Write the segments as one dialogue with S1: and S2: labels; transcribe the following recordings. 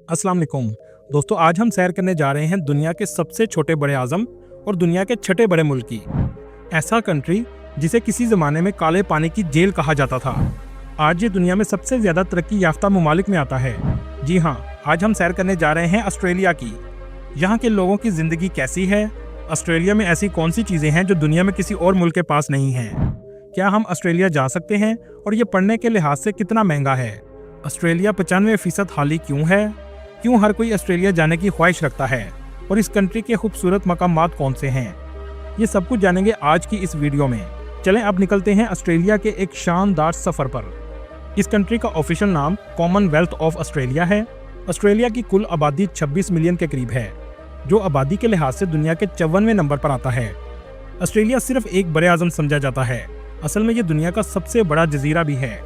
S1: अस्सलाम वालेकुम दोस्तों, आज हम सैर करने जा रहे हैं दुनिया के सबसे छोटे बड़े आज़म और दुनिया के छठे बड़े मुल्क की। ऐसा कंट्री जिसे किसी ज़माने में काले पानी की जेल कहा जाता था, आज ये दुनिया में सबसे ज़्यादा तरक्की याफ्ता ममालिक में आता है। जी हाँ, आज हम सैर करने जा रहे हैं ऑस्ट्रेलिया की। यहाँ के लोगों की ज़िंदगी कैसी है, ऑस्ट्रेलिया में ऐसी कौन सी चीज़ें हैं जो दुनिया में किसी और मुल्क के पास नहीं हैं, क्या हम ऑस्ट्रेलिया जा सकते हैं और ये पढ़ने के लिहाज से कितना महंगा है, ऑस्ट्रेलिया 95% खाली क्यों है, क्यों हर कोई ऑस्ट्रेलिया जाने की ख्वाहिश रखता है और इस कंट्री के खूबसूरत मकामात कौन से हैं, ये सब कुछ जानेंगे आज की इस वीडियो में। चलें अब निकलते हैं ऑस्ट्रेलिया के एक शानदार सफ़र पर। इस कंट्री का ऑफिशियल नाम कॉमनवेल्थ ऑफ ऑस्ट्रेलिया है। ऑस्ट्रेलिया की कुल आबादी 26 मिलियन के करीब है, जो आबादी के लिहाज से दुनिया के 54वें नंबर पर आता है। ऑस्ट्रेलिया सिर्फ एक बड़े आज़म समझा जाता है, असल में ये दुनिया का सबसे बड़ा जजीरा भी है।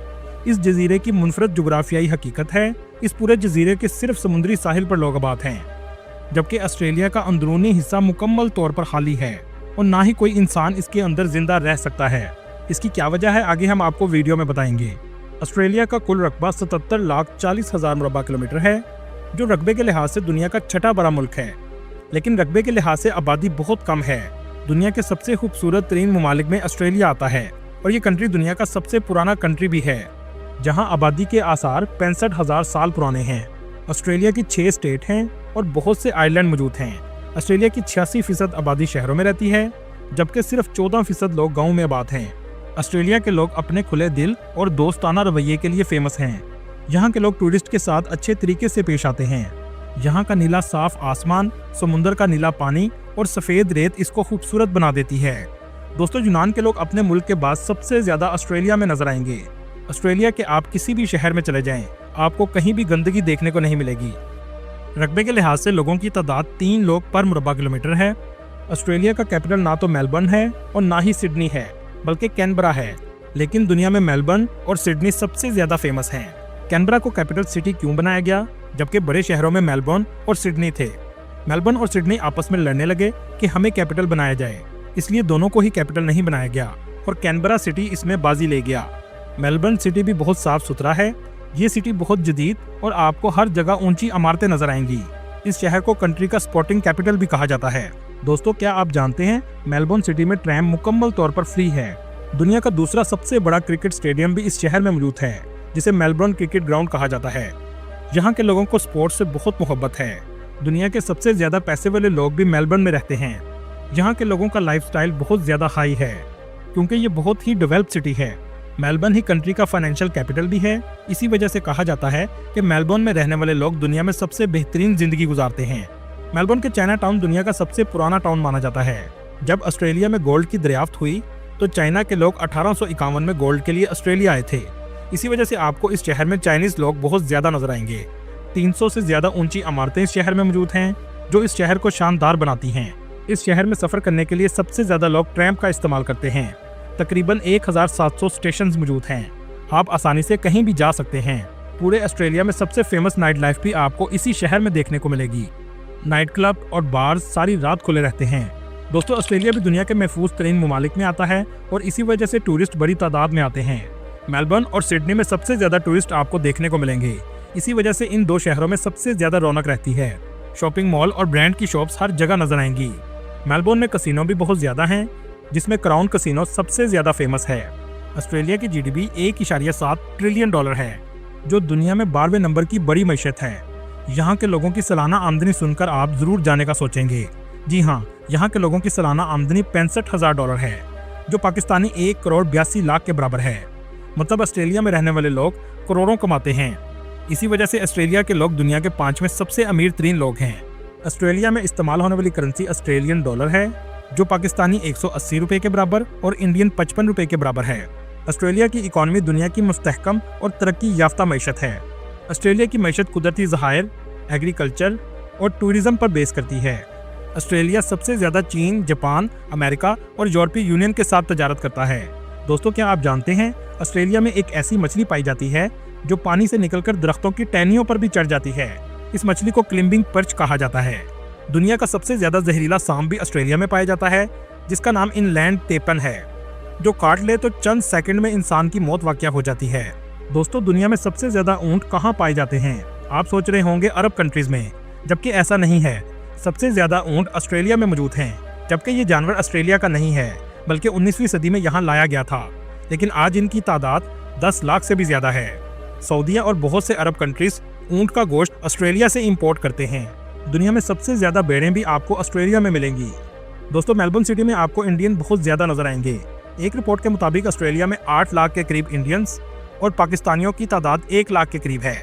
S1: इस जजीरे की मुनफरद जुग्राफियाई हकीकत है, इस पूरे जजीरे के सिर्फ समुद्री साहिल पर लोग आबाद हैं, जबकि ऑस्ट्रेलिया का अंदरूनी हिस्सा मुकम्मल तौर पर खाली है और ना ही कोई इंसान इसके अंदर जिंदा रह सकता है। इसकी क्या वजह है, आगे हम आपको वीडियो में बताएंगे। ऑस्ट्रेलिया का कुल रकबा 77,40,000 मुरबा किलोमीटर है, जो रकबे के लिहाज से दुनिया का छठा बड़ा मुल्क है, लेकिन रकबे के लिहाज से आबादी बहुत कम है। दुनिया के सबसे खूबसूरत तरीन ममालिक में ऑस्ट्रेलिया आता है और ये कंट्री दुनिया का सबसे पुराना कंट्री भी है, जहां आबादी के आसार 65,000 साल पुराने हैं। ऑस्ट्रेलिया की 6 स्टेट हैं और बहुत से आइलैंड मौजूद हैं। ऑस्ट्रेलिया की 86% आबादी शहरों में रहती है, जबकि सिर्फ 14% लोग गाँव में आबाद हैं। ऑस्ट्रेलिया के लोग अपने खुले दिल और दोस्ताना रवैये के लिए फेमस हैं। यहाँ के लोग टूरिस्ट के साथ अच्छे तरीके से पेश आते हैं। यहाँ का नीला साफ आसमान, समुंदर का नीला पानी और सफ़ेद रेत इसको खूबसूरत बना देती है। दोस्तों, यूनान के लोग अपने मुल्क के बाद सबसे ज़्यादा ऑस्ट्रेलिया में नजर आएंगे। ऑस्ट्रेलिया के आप किसी भी शहर में चले जाएं, आपको कहीं भी गंदगी देखने को नहीं मिलेगी। रकबे के लिहाज से लोगों की तादाद 3 लोग पर मुरबा किलोमीटर है। ऑस्ट्रेलिया का कैपिटल ना तो मेलबर्न है और ना ही सिडनी है, बल्कि कैनबरा है, लेकिन दुनिया में मेलबर्न और सिडनी सबसे ज़्यादा फेमस हैं। कैनबरा को कैपिटल सिटी क्यों बनाया गया, जबकि बड़े शहरों में मेलबर्न और सिडनी थे। मेलबर्न और सिडनी आपस में लड़ने लगे कि हमें कैपिटल बनाया जाए, इसलिए दोनों को ही कैपिटल नहीं बनाया गया और कैनबरा सिटी इसमें बाजी ले गया। मेलबर्न सिटी भी बहुत साफ सुथरा है, ये सिटी बहुत जदीद और आपको हर जगह ऊंची इमारतें नजर आएंगी। इस शहर को कंट्री का स्पोर्टिंग कैपिटल भी कहा जाता है। दोस्तों, क्या आप जानते हैं मेलबर्न सिटी में ट्रैम मुकम्मल तौर पर फ्री है। दुनिया का दूसरा सबसे बड़ा क्रिकेट स्टेडियम भी इस शहर में मौजूद है, जिसे मेलबर्न क्रिकेट ग्राउंड कहा जाता है। यहाँ के लोगों को स्पोर्ट्स से बहुत मोहब्बत है। दुनिया के सबसे ज्यादा पैसे वाले लोग भी मेलबर्न में रहते हैं। यहाँ के लोगों का लाइफस्टाइल बहुत ज्यादा हाई है, क्योंकि ये बहुत ही डेवलप्ड सिटी है। मेलबर्न ही कंट्री का फाइनेंशियल कैपिटल भी है। इसी वजह से कहा जाता है कि मेलबर्न में रहने वाले लोग दुनिया में सबसे बेहतरीन जिंदगी गुजारते हैं। मेलबर्न के चाइना टाउन दुनिया का सबसे पुराना टाउन माना जाता है। जब ऑस्ट्रेलिया में गोल्ड की दरियाफ्त हुई तो चाइना के लोग 1851 में गोल्ड के लिए ऑस्ट्रेलिया आए थे। इसी वजह से आपको इस शहर में चाइनीज लोग बहुत ज्यादा नजर आएंगे। 300 से ज्यादा ऊंची इमारतें इस शहर में मौजूद हैं, जो इस शहर को शानदार बनाती हैं। इस शहर में सफर करने के लिए सबसे ज्यादा लोग ट्रैम का इस्तेमाल करते हैं। तकरीबन 1700 स्टेशन मौजूद हैं, आप आसानी से कहीं भी जा सकते हैं। पूरे ऑस्ट्रेलिया में सबसे फेमस नाइट लाइफ भी आपको इसी शहर में देखने को मिलेगी। नाइट क्लब और बार सारी रात खुले रहते हैं। दोस्तों, ऑस्ट्रेलिया भी दुनिया के महफूज तरीन ममालिक में आता है और इसी वजह से टूरिस्ट बड़ी तादाद में आते हैं। मेलबर्न और सिडनी में सबसे ज्यादा टूरिस्ट आपको देखने को मिलेंगे। इसी वजह से इन 2 शहरों में सबसे ज्यादा रौनक रहती है। शॉपिंग मॉल और ब्रांड की शॉप्स हर जगह नजर आएंगी। मेलबर्न में कसिनो भी बहुत ज्यादा हैं, जिसमें क्राउन कसिनो सबसे ज्यादा फेमस है। ऑस्ट्रेलिया की जीडीपी $1.7 ट्रिलियन है, जो दुनिया में 12वें नंबर की बड़ी मईशत है। यहाँ के लोगों की सालाना आमदनी सुनकर आप जरूर जाने का सोचेंगे। जी हाँ, यहाँ के लोगों की सालाना आमदनी $65,000 है, जो पाकिस्तानी 1,82,00,000 के बराबर है। मतलब ऑस्ट्रेलिया में रहने वाले लोग करोड़ों कमाते हैं। इसी वजह से ऑस्ट्रेलिया के लोग दुनिया के 5वें सबसे अमीर तरीन लोग हैं। ऑस्ट्रेलिया में इस्तेमाल होने वाली करेंसी ऑस्ट्रेलियन डॉलर है, जो पाकिस्तानी 180 रुपए के बराबर और इंडियन 55 रुपए के बराबर है। ऑस्ट्रेलिया की इकॉनमी दुनिया की मुस्तहकम और तरक्की याफ्ता मईशत है। ऑस्ट्रेलिया की मईशत कुदरती ज़खायर, एग्रीकल्चर और टूरिज्म पर बेस करती है। ऑस्ट्रेलिया सबसे ज़्यादा चीन, जापान, अमेरिका और यूरोपीय यूनियन के साथ तजारत करता है। दोस्तों, क्या आप जानते हैं ऑस्ट्रेलिया में एक ऐसी मछली पाई जाती है जो पानी से निकलकर दरख्तों की टहनियों पर भी चढ़ जाती है। इस मछली को क्लिम्बिंग पर्च कहा जाता है। दुनिया का सबसे ज्यादा जहरीला सांप भी ऑस्ट्रेलिया में पाया जाता है, जिसका नाम इनलैंड टेपन है, जो काट ले तो चंद सेकंड में इंसान की मौत वाक़या हो जाती है। दोस्तों, दुनिया में सबसे ज्यादा ऊंट कहाँ पाए जाते हैं? आप सोच रहे होंगे अरब कंट्रीज में, जबकि ऐसा नहीं है। सबसे ज्यादा ऊंट ऑस्ट्रेलिया में मौजूद हैं, जबकि ये जानवर ऑस्ट्रेलिया का नहीं है बल्कि 19वीं सदी में यहाँ लाया गया था, लेकिन आज इनकी तादाद 10 लाख से भी ज्यादा है। सऊदीया और बहुत से अरब कंट्रीज ऊंट का गोश्त ऑस्ट्रेलिया से इंपोर्ट करते हैं। दुनिया में सबसे ज्यादा भेड़ें भी आपको ऑस्ट्रेलिया में मिलेंगी। दोस्तों, मेलबर्न सिटी में आपको इंडियन बहुत ज्यादा नजर आएंगे। एक रिपोर्ट के मुताबिक ऑस्ट्रेलिया में 8 लाख के करीब इंडियंस और पाकिस्तानियों की तादाद 1 लाख के करीब है।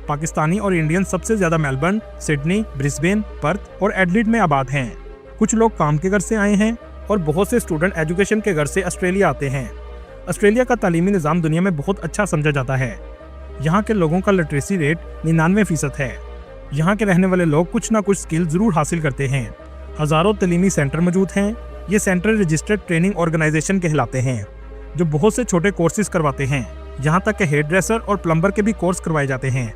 S1: पाकिस्तानी और इंडियन सबसे ज्यादा मेलबर्न, सिडनी, ब्रिस्बेन, पर्थ और एडलेड में आबाद हैं। कुछ लोग काम के घर से आए हैं और बहुत से स्टूडेंट एजुकेशन के घर से ऑस्ट्रेलिया आते हैं। ऑस्ट्रेलिया का तालीमी निज़ाम दुनिया में बहुत अच्छा समझा जाता है। यहाँ के लोगों का लिटरेसी रेट 99% है। यहाँ के रहने वाले लोग कुछ ना कुछ स्किल जरूर हासिल करते हैं। हज़ारों तालीमी सेंटर मौजूद हैं। ये सेंटर रजिस्टर्ड ट्रेनिंग ऑर्गेनाइजेशन कहलाते हैं, जो बहुत से छोटे कोर्सेज करवाते हैं। यहाँ तक कि हेयर ड्रेसर और प्लम्बर के भी कोर्स करवाए जाते हैं।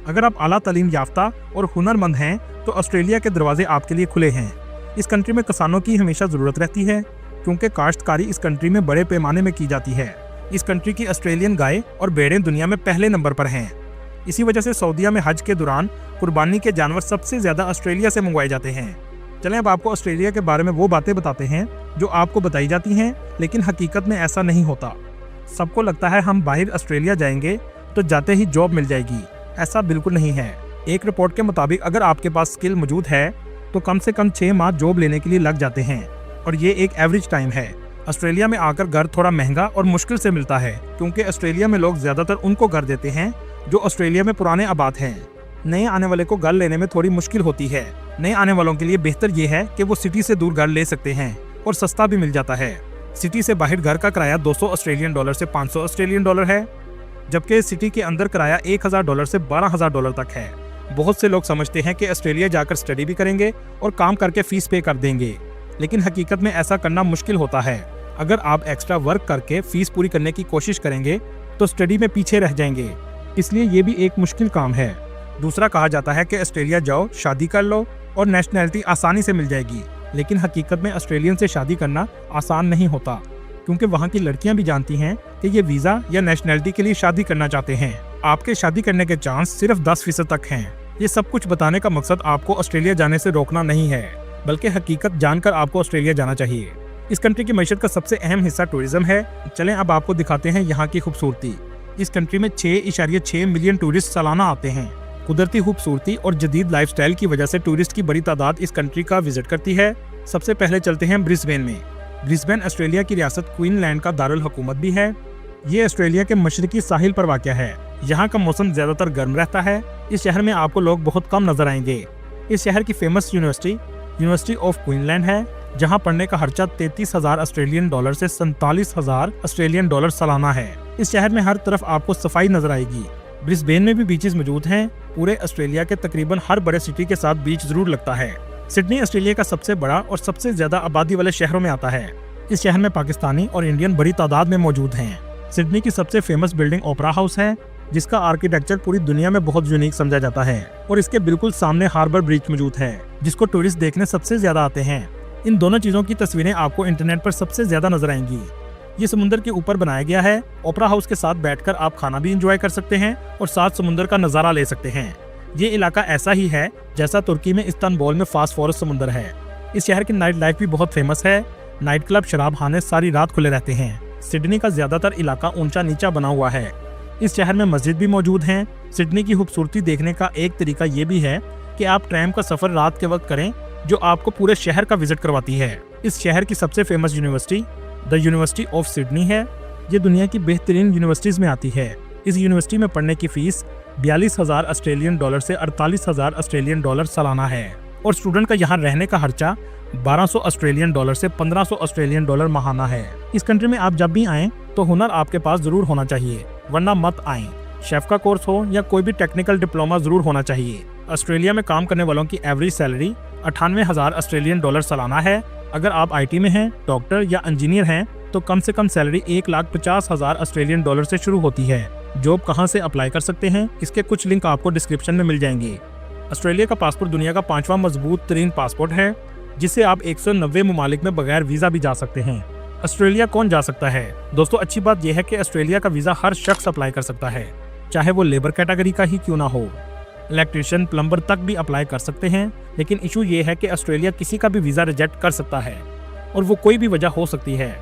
S1: अगर आप आला तालीम याफ्ता और हुनरमंद हैं तो ऑस्ट्रेलिया के दरवाजे आपके लिए खुले हैं। इस कंट्री में किसानों की हमेशा ज़रूरत रहती है, क्योंकि काश्तकारी इस कंट्री में बड़े पैमाने में की जाती है। इस कंट्री की ऑस्ट्रेलियन गाय और भेड़ें दुनिया में पहले नंबर पर हैं। इसी वजह से सऊदीया में हज के दौरान कुर्बानी के जानवर सबसे ज़्यादा ऑस्ट्रेलिया से मंगवाए जाते हैं। चलें अब आपको ऑस्ट्रेलिया के बारे में वो बातें बताते हैं जो आपको बताई जाती हैं, लेकिन हकीकत में ऐसा नहीं होता। सबको लगता है हम बाहर ऑस्ट्रेलिया जाएंगे तो जाते ही जॉब मिल जाएगी। ऐसा बिल्कुल नहीं है। एक रिपोर्ट के मुताबिक अगर आपके पास स्किल मौजूद है तो कम से कम 6 माह जॉब लेने के लिए लग जाते हैं, और ये एक एवरेज टाइम है। ऑस्ट्रेलिया में आकर घर थोड़ा महंगा और मुश्किल से मिलता है, क्योंकि ऑस्ट्रेलिया में लोग ज़्यादातर उनको घर देते हैं जो ऑस्ट्रेलिया में पुराने आबाद हैं। नए आने वाले को घर लेने में थोड़ी मुश्किल होती है। नए आने वालों के लिए बेहतर ये है कि वो सिटी से दूर घर ले सकते हैं और सस्ता भी मिल जाता है। सिटी से बाहर घर का किराया $200 से $500 है, जबकि सिटी के अंदर किराया $1000 से $12000 तक है। बहुत से लोग समझते हैं कि ऑस्ट्रेलिया जाकर स्टडी भी करेंगे और काम करके फीस पे कर देंगे, लेकिन हकीकत में ऐसा करना मुश्किल होता है। अगर आप एक्स्ट्रा वर्क करके फीस पूरी करने की कोशिश करेंगे तो स्टडी में पीछे रह जाएंगे, इसलिए ये भी एक मुश्किल काम है। दूसरा, कहा जाता है कि ऑस्ट्रेलिया जाओ, शादी कर लो और नेशनैलिटी आसानी से मिल जाएगी, लेकिन हकीकत में ऑस्ट्रेलियन से शादी करना आसान नहीं होता, क्योंकि वहाँ की लड़कियाँ भी जानती हैं कि ये वीज़ा या नेशनैलिटी के लिए शादी करना चाहते हैं। आपके शादी करने के चांस सिर्फ 10% तक हैं। ये सब कुछ बताने का मकसद आपको ऑस्ट्रेलिया जाने से रोकना नहीं है, बल्कि हकीकत जानकर आपको ऑस्ट्रेलिया जाना चाहिए। इस कंट्री की मईशत का सबसे अहम हिस्सा टूरिज्म है। चलें अब आपको दिखाते हैं यहाँ की खूबसूरती। इस कंट्री में 6.6 मिलियन टूरिस्ट सालाना आते हैं। कुदरती खूबसूरती और जदीद लाइफस्टाइल की वजह से टूरिस्ट की बड़ी तादाद इस कंट्री का विजिट करती है। सबसे पहले चलते हैं ब्रिस्बेन में। ब्रिस्बेन ऑस्ट्रेलिया की रियासत क्वीनलैंड का दारुल हुकूमत भी है। ये ऑस्ट्रेलिया के मशरकी साहिल पर वाक़या है। यहाँ का मौसम ज़्यादातर गर्म रहता है। इस शहर में आपको लोग बहुत कम नजर आएंगे। इस शहर की फेमस यूनिवर्सिटी ऑफ क्वीनलैंड है, जहाँ पढ़ने का खर्चा $33,000 से $47,000 सालाना है। इस शहर में हर तरफ आपको सफाई नजर आएगी। ब्रिस्बेन में भी बीचेस मौजूद हैं। पूरे ऑस्ट्रेलिया के तकरीबन हर बड़े सिटी के साथ बीच जरूर लगता है। सिडनी ऑस्ट्रेलिया का सबसे बड़ा और सबसे ज्यादा आबादी वाले शहरों में आता है। इस शहर में पाकिस्तानी और इंडियन बड़ी तादाद में मौजूद हैं। सिडनी की सबसे फेमस बिल्डिंग ओपरा हाउस है, जिसका आर्किटेक्चर पूरी दुनिया में बहुत यूनिक समझा जाता है, और इसके बिल्कुल सामने हार्बर ब्रिज मौजूद है, जिसको टूरिस्ट देखने सबसे ज्यादा आते हैं। इन दोनों चीजों की तस्वीरें आपको इंटरनेट पर सबसे ज्यादा नजर आएंगी। ये समुद्र के ऊपर बनाया गया है। ओपरा हाउस के साथ बैठकर आप खाना भी एंजॉय कर सकते हैं और साथ समुद्र का नजारा ले सकते हैं। ये इलाका ऐसा ही है जैसा तुर्की में इस्तांबुल में फास्फोरस समुद्र है। इस शहर की नाइट लाइफ भी बहुत फेमस है। नाइट क्लब, शराब खाने सारी रात खुले रहते हैं। सिडनी का ज्यादातर इलाका ऊंचा नीचा बना हुआ है। इस शहर में मस्जिद भी मौजूद हैं। सिडनी की खूबसूरती देखने का एक तरीका ये भी है कि आप ट्रैम का सफर रात के वक्त करें, जो आपको पूरे शहर का विजिट करवाती है। इस शहर की सबसे famous university the university of Sydney है। ये दुनिया की बेहतरीन यूनिवर्सिटीज में आती है। इस यूनिवर्सिटी में पढ़ने की फीस $42,000 से $48,000 सालाना है, और स्टूडेंट का यहाँ रहने का खर्चा $1200 से $1500 माहाना है। इस कंट्री में आप जब भी आएं तो हुनर आपके पास जरूर होना चाहिए, वरना मत आएं। शेफ का कोर्स हो या कोई भी टेक्निकल डिप्लोमा जरूर होना चाहिए। ऑस्ट्रेलिया में काम करने वालों की एवरेज सैलरी $98,000 सालाना है। अगर आप IT में हैं, डॉक्टर या इंजीनियर हैं, तो कम से कम सैलरी $1,50,000 से शुरू होती है। जॉब कहां से अप्लाई कर सकते हैं, इसके कुछ लिंक आपको डिस्क्रिप्शन में मिल जाएंगे। ऑस्ट्रेलिया का पासपोर्ट दुनिया का 5वां मजबूत तरीन पासपोर्ट है, जिससे आप 190 ममालिक में बगैर वीज़ा भी जा सकते हैं। ऑस्ट्रेलिया कौन जा सकता है? दोस्तों, अच्छी बात यह है कि ऑस्ट्रेलिया का वीज़ा हर शख्स अप्लाई कर सकता है, चाहे वो लेबर कैटेगरी का ही क्यों ना हो। इलेक्ट्रीशियन, प्लम्बर तक भी अप्लाई कर सकते हैं, लेकिन इशू ये है कि ऑस्ट्रेलिया किसी का भी वीज़ा रिजेक्ट कर सकता है और वो कोई भी वजह हो सकती है।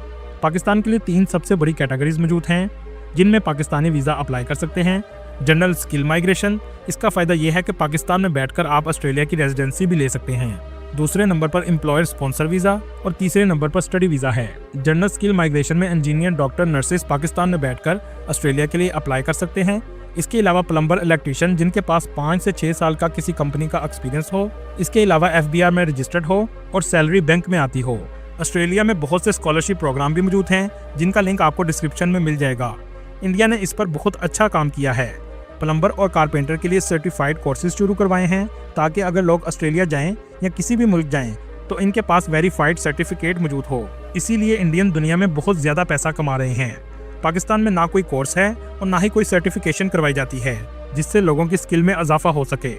S1: पाकिस्तान के लिए 3 सबसे बड़ी कैटेगरीज मौजूद हैं जिनमें पाकिस्तानी वीज़ा अप्लाई कर सकते हैं। जनरल स्किल माइग्रेशन, इसका फ़ायदा यह है कि पाकिस्तान में बैठकर आप ऑस्ट्रेलिया की रेजिडेंसी भी ले सकते हैं। दूसरे number per employer sponsor visa और तीसरे नंबर पर स्टडी वीज़ा है। जनरल स्किल माइग्रेशन में इंजीनियर, डॉक्टर, नर्सेस पाकिस्तान में बैठकर ऑस्ट्रेलिया के लिए अप्लाई कर सकते हैं। इसके अलावा प्लम्बर, इलेक्ट्रीशियन जिनके पास 5 से 6 साल का किसी कंपनी का एक्सपीरियंस हो, इसके अलावा FBR में रजिस्टर्ड हो और सैलरी बैंक में आती हो। ऑस्ट्रेलिया में बहुत से स्कॉलरशिप प्रोग्राम भी मौजूद हैं जिनका लिंक आपको डिस्क्रिप्शन में मिल जाएगा। इंडिया ने इस पर बहुत अच्छा काम किया है। प्लम्बर और कारपेंटर के लिए सर्टिफाइड कोर्सेज शुरू करवाए हैं ताकि अगर लोग ऑस्ट्रेलिया जाएं या किसी भी मुल्क जाएं तो इनके पास वेरीफाइड सर्टिफिकेट मौजूद हो। इसीलिए इंडियन दुनिया में बहुत ज़्यादा पैसा कमा रहे हैं। पाकिस्तान में ना कोई कोर्स है और ना ही कोई सर्टिफिकेशन करवाई जाती है जिससे लोगों की स्किल में इजाफा हो सके।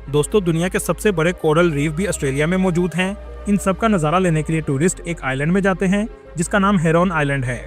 S1: दोस्तों, दुनिया के सबसे बड़े कोरल रीफ भी ऑस्ट्रेलिया में मौजूद हैं। इन सब का नज़ारा लेने के लिए टूरिस्ट एक आइलैंड में जाते हैं जिसका नाम हेरोन आइलैंड है।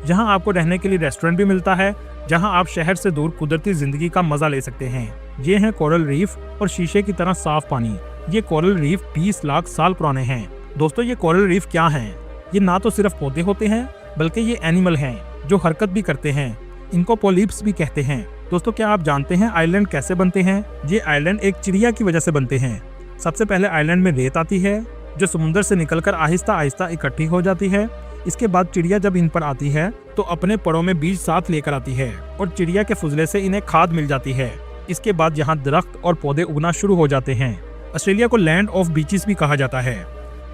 S1: जहां आपको रहने के लिए रेस्टोरेंट भी मिलता है, जहां आप शहर से दूर कुदरती जिंदगी का मजा ले सकते हैं। ये हैं कोरल रीफ और शीशे की तरह साफ पानी। ये कोरल रीफ 20 लाख साल पुराने हैं। दोस्तों, ये कोरल रीफ क्या हैं? ये ना तो सिर्फ पौधे होते हैं बल्कि ये एनिमल हैं जो हरकत भी करते हैं। इनको पोलिप्स भी कहते हैं। दोस्तों, क्या आप जानते हैं आइलैंड कैसे बनते हैं? ये आइलैंड एक चिड़िया की वजह से बनते हैं। सबसे पहले आइलैंड में रेत आती है जो समुद्र से निकलकर आहिस्ता आहिस्ता इकट्ठी हो जाती है। इसके बाद चिड़िया जब इन पर आती है तो अपने परों में बीज साथ लेकर आती है और चिड़िया के फुजले से इन्हें खाद मिल जाती है। इसके बाद यहाँ दरख्त और पौधे उगना शुरू हो जाते हैं। ऑस्ट्रेलिया को लैंड ऑफ बीचेस भी कहा जाता है।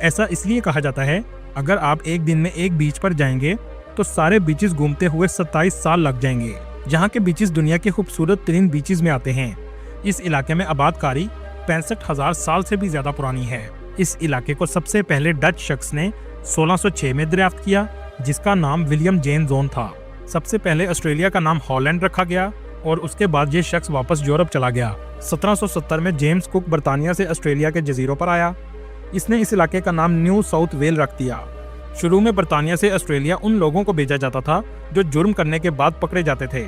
S1: ऐसा इसलिए कहा जाता है, अगर आप एक दिन में एक बीच पर जाएंगे तो सारे बीचेस घूमते हुए 27 साल लग जाएंगे। यहाँ के बीचेस दुनिया के खूबसूरत तरीन बीचेस में आते हैं। इस इलाके में आबादकारी 65,000 साल से भी ज्यादा पुरानी है। इस इलाके को सबसे पहले डच शख्स ने 1606 में दरियाफ्त किया जिसका नाम विलियम जेन जोन था। सबसे पहले ऑस्ट्रेलिया का नाम हॉलैंड रखा गया और उसके बाद ये शख्स वापस यूरोप चला गया। 1770 में जेम्स कुक बर्तानिया से ऑस्ट्रेलिया के जजीरों पर आया। इसने इस इलाके का नाम न्यू साउथ वेल रख दिया। शुरू में बर्तानिया से ऑस्ट्रेलिया उन लोगों को भेजा जाता था जो जुर्म करने के बाद पकड़े जाते थे।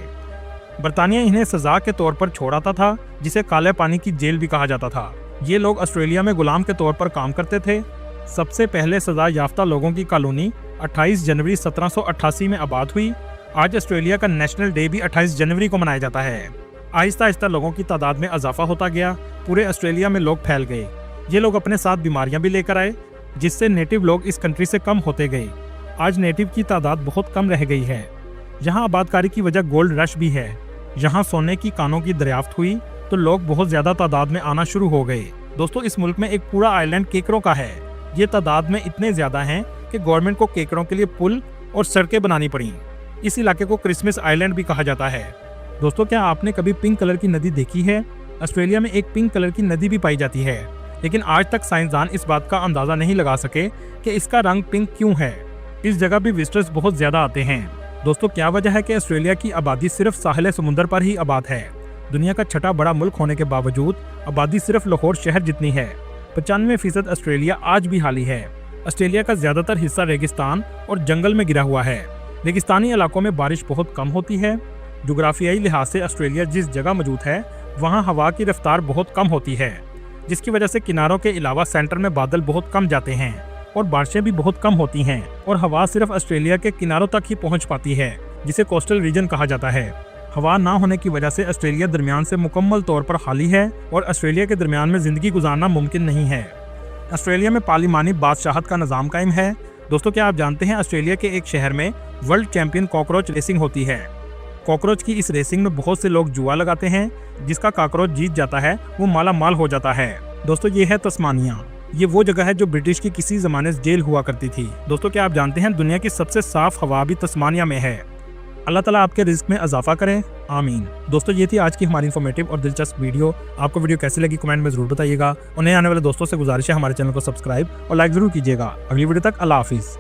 S1: बर्तानिया इन्हें सजा के तौर पर छोड़ाता था जिसे काले पानी की जेल भी कहा जाता था। ये लोग ऑस्ट्रेलिया में गुलाम के तौर पर काम करते थे। सबसे पहले सजा याफ्ता लोगों की कॉलोनी 28 जनवरी 1788 में आबाद हुई। आज ऑस्ट्रेलिया का नेशनल डे भी 28 जनवरी को मनाया जाता है। आहिस्ता आहिस्ता लोगों की तादाद में इजाफा होता गया। पूरे ऑस्ट्रेलिया में लोग फैल गए। ये लोग अपने साथ बीमारियां भी लेकर आए जिससे नेटिव लोग इस कंट्री से कम होते गए। आज नेटिव की तादाद बहुत कम रह गई है। यहाँ आबादकारी की वजह गोल्ड रश भी है। यहाँ सोने की कानों की दरियाफ्त हुई तो लोग बहुत ज्यादा तादाद में आना शुरू हो गए। दोस्तों, इस मुल्क में एक पूरा आइलैंड केकरों का है। ये तादाद में इतने ज्यादा हैं कि गवर्नमेंट को केकरों के लिए पुल और सड़कें बनानी पड़ी। इस इलाके को क्रिसमस आइलैंड भी कहा जाता है। दोस्तों, क्या आपने कभी पिंक कलर की नदी देखी है? ऑस्ट्रेलिया में एक पिंक कलर की नदी भी पाई जाती है, लेकिन आज तक साइंसदान इस बात का अंदाजा नहीं लगा सके कि इसका रंग पिंक क्यों है। इस जगह भी विजिटर्स बहुत ज्यादा आते हैं। दोस्तों, क्या वजह है कि ऑस्ट्रेलिया की आबादी सिर्फ साहिल समुद्र पर ही आबाद है? दुनिया का छठा बड़ा मुल्क होने के बावजूद आबादी सिर्फ लाहौर शहर जितनी है। 95% ऑस्ट्रेलिया आज भी खाली है। ऑस्ट्रेलिया का ज्यादातर हिस्सा रेगिस्तान और जंगल में गिरा हुआ है। रेगिस्तानी इलाकों में बारिश बहुत कम होती है। जोग्राफियाई लिहाज से ऑस्ट्रेलिया जिस जगह मौजूद है वहाँ हवा की रफ्तार बहुत कम होती है, जिसकी वजह से किनारों के अलावा सेंटर में बादल बहुत कम जाते हैं और बारिशें भी बहुत कम होती हैं और हवा सिर्फ ऑस्ट्रेलिया के किनारों तक ही पहुंच पाती है, जिसे कोस्टल रीजन कहा जाता है। हवा ना होने की वजह से ऑस्ट्रेलिया दरमियान से मुकम्मल तौर पर खाली है और ऑस्ट्रेलिया के दरमियान में जिंदगी गुजारना मुमकिन नहीं है। ऑस्ट्रेलिया में पार्लिमानी बादशाहत का निज़ाम कायम है। दोस्तों, क्या आप जानते हैं ऑस्ट्रेलिया के एक शहर में वर्ल्ड चैंपियन कॉकरोच रेसिंग होती है। कॉकरोच की इस रेसिंग में बहुत से लोग जुआ लगाते हैं। जिसका कॉकरोच जीत जाता है वो माला माल हो जाता है। दोस्तों, ये है तस्मानिया। ये वो जगह है जो ब्रिटिश की किसी ज़माने से जेल हुआ करती थी। दोस्तों, क्या आप जानते हैं दुनिया की सबसे साफ हवा भी तस्मानिया में है। अल्लाह ताला आपके रिस्क में इजाफा करें, आमीन। दोस्तों, ये थी आज की हमारी इन्फॉर्मेटिव और दिलचस्प वीडियो। आपको वीडियो कैसी लगी कमेंट में जरूर बताइएगा और नए आने वाले दोस्तों से गुजारिश है हमारे चैनल को सब्सक्राइब और लाइक जरूर कीजिएगा। अगली वीडियो तक अल्लाह हाफिज़।